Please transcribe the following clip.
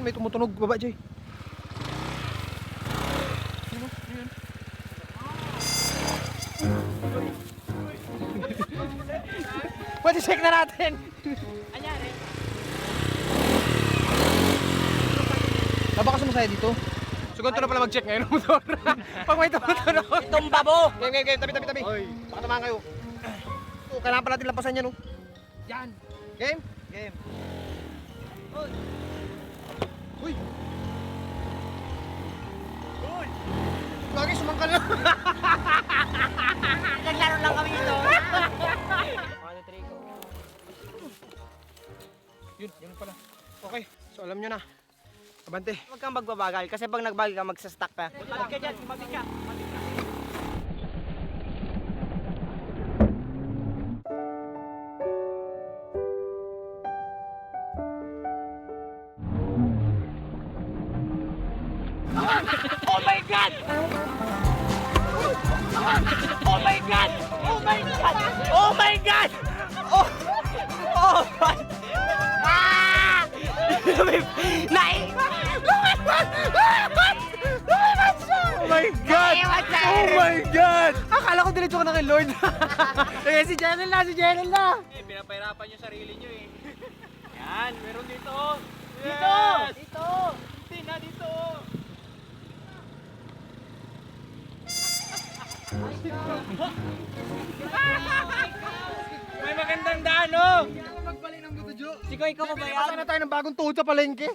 Kevin, may tumutunog baba, Jay. Pwede check na natin. Anyari? Baka sumasaya dito. So ganito na pala mag-check ngayon ng motor. Pag may tumutunog. Tumba mo! Game. Tabi. Baka naman kayo. So, kailangan pa natin lampasan yan, oh. Yan! Game? Game. Uy! Lagi sumangkal na. Naglaro lang kami ito. Yun pala. Okay, so alam nyo na. Abante. Huwag kang magbabagal kasi pag nagbagal ka, magsastuck ka. Malig ka dyan, malig ka. Oh my God! Oh my God! Oh my God! Oh my God! Oh! Oh my! Ah! Naiwan! Lumipad! Lumipad siya! Oh my God! Naiwan siya! Oh my God! Akala ko diretso ka na kay Lord. Eh, si Jenel na! Eh, pinapahirapan yung sarili nyo eh. Yan, meron dito. Dito! Yes! Dito! Tina, dito. May magandang daan, oh! Magbalik ng buto, Jo. Sikoy ka pa ba Bibili pa yan? sana tayo ng bagong tuhod sa palengke.